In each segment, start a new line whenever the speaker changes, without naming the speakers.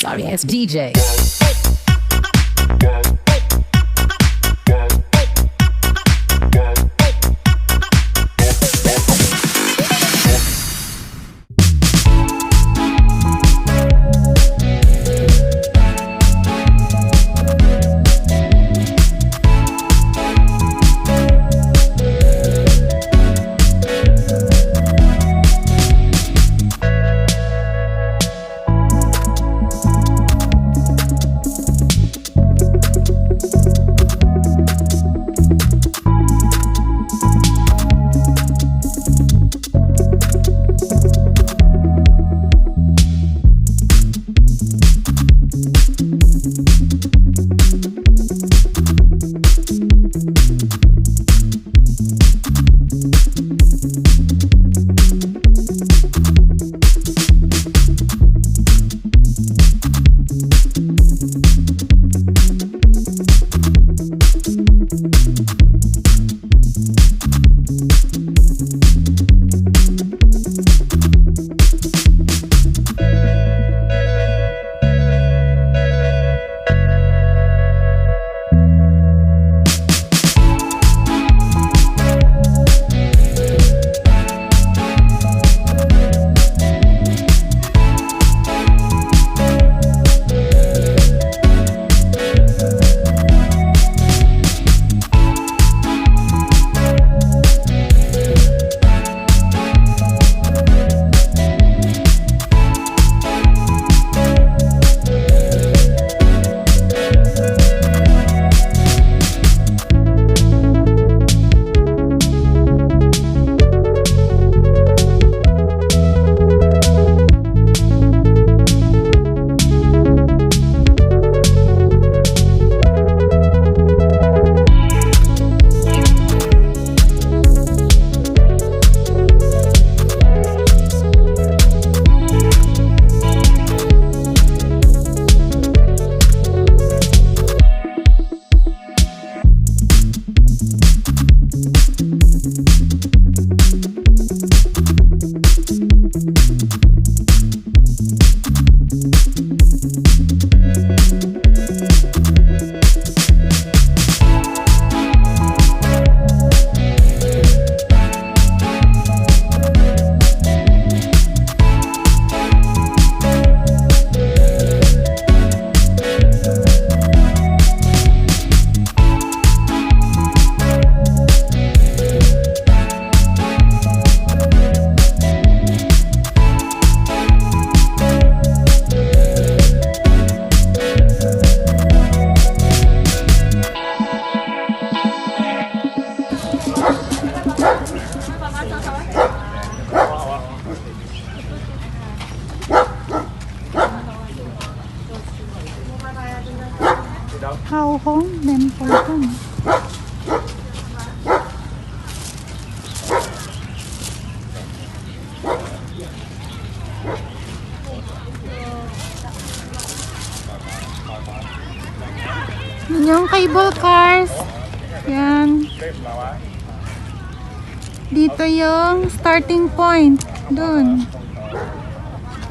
sorry ass DJ.
How home then for home. Yun yung cable cars. Yan. Dito yung starting point. Dun.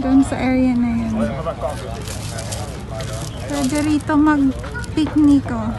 Dun sa area na yan. Pwede rito mag-picnic, oh.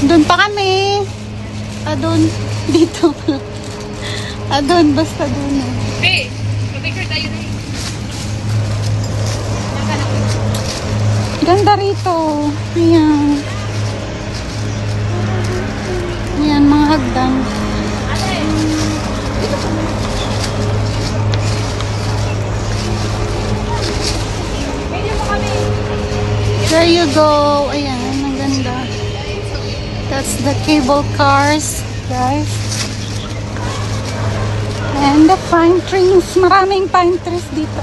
Doon pa kami. Doon. Dito. Doon. Basta doon.
Hey, picture tayo na eh.
Ganda rito. Ayan. Ayan, mga hagdan. There you go. Ayan, ang ganda. That's the cable cars, guys. And the pine trees. Maraming pine trees dito.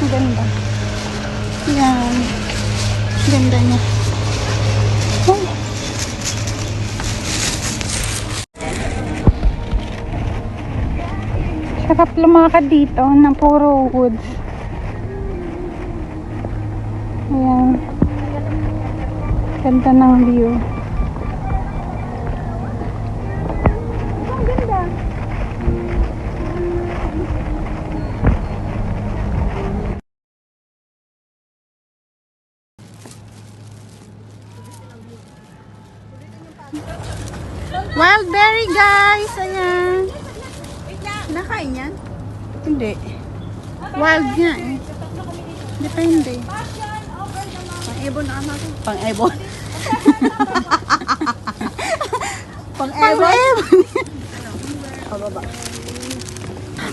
Ang ganda. Ayan. Ganda niya. Oh. Sarap lumakad dito na puro woods. Ayan. Ganda ng view. Ang ganda. Wild berry, guys. Ayan. Nakain yan? Hindi. Wild nga eh. Depende.
Pang-ebon na ama ko. Pang-ebon.
Pang-ebon.
Pababa.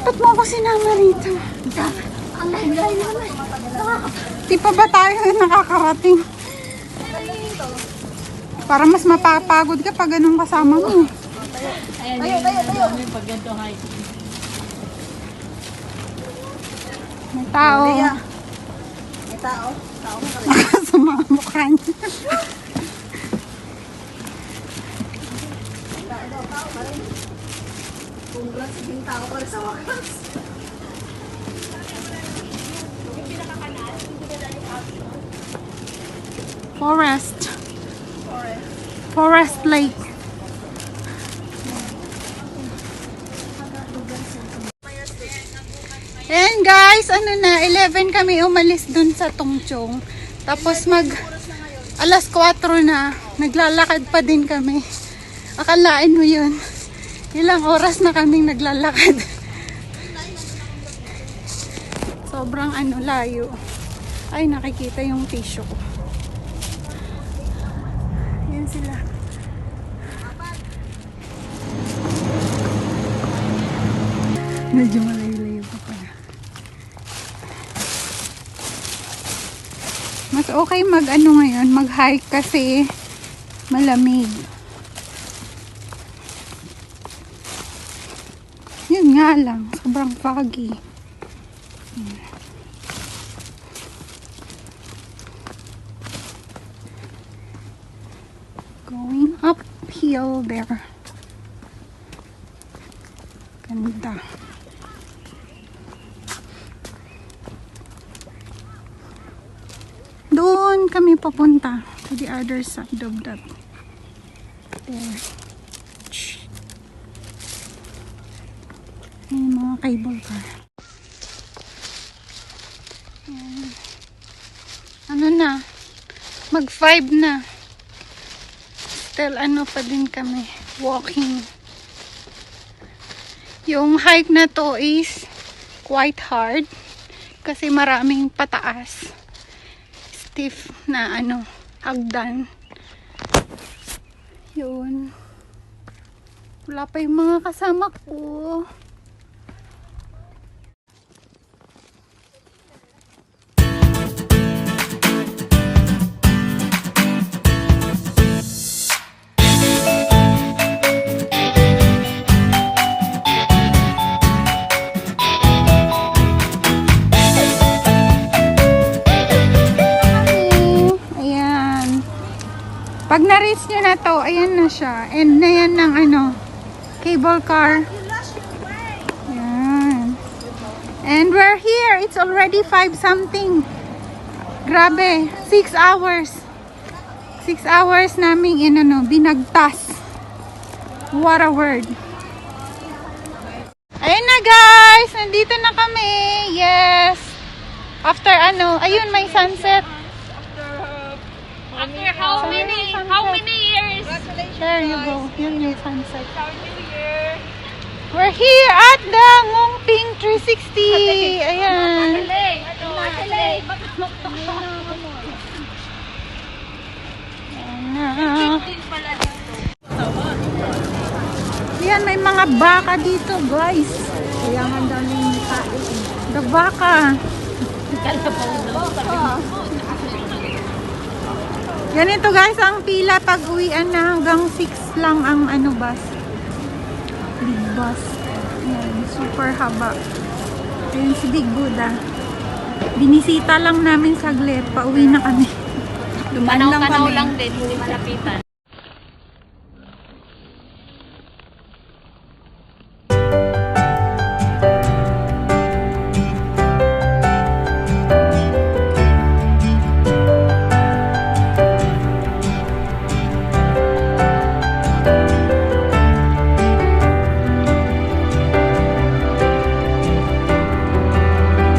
Ba't mo ako sinama rito?
Ang layo naman.
Di pa ba tayo nakakarating? Para mas mapapagod ka pag ganun kasama mo.
Tayo. Pag ganito hike.
May tao.
May tao. Tao ka rin.
Nakasama ang mukha niya.
Tao ka rin. Congrats, yung tao ka rin sa wakas.
Forest Lake. And guys, ano na, 11 kami umalis dun sa Tongchong. Tapos alas 4 na, naglalakad pa din kami. Akalain mo yun, ilang oras na kaming naglalakad. Sobrang layo. Ay, nakikita yung tissue ko. Yan sila. Medyo malayo-layo pa pala. Mas okay ngayon, mag-hike kasi malamig. Yun nga lang, sobrang foggy. Going uphill there. Ganda. Doon kami papunta to the other side of that. There. Yung mga cable car. Ayan. Ano na? Mag 5 na. Still pa din kami. Walking. Yung hike na to is quite hard. Kasi maraming pataas. Stiff na hagdan. Yun. Wala pa yung mga kasama ko. Pag na-reach nyo na to, ayan na siya. And na yan ng cable car. Ayan. And we're here. It's already 5 something. Grabe. 6 hours. 6 hours naming binagtas. What a word. Ayun na guys. Nandito na kami. Yes. After ayun may sunset.
After how many years?
There you go. Yun yung sunset. We're here at the Ngongping 360. Ayan. Ayan, may mga baka dito, guys.
Kaya nga daming kain.
The baka. Ganito guys ang pila pag uwian na hanggang 6 lang ang ano bus. Big bus. Ayan, super haba. Ayan si Big Buddha. Binisita lang namin saglit. Pauwi na kami. Dumaan lang kami.
Lang din, hindi malapitan.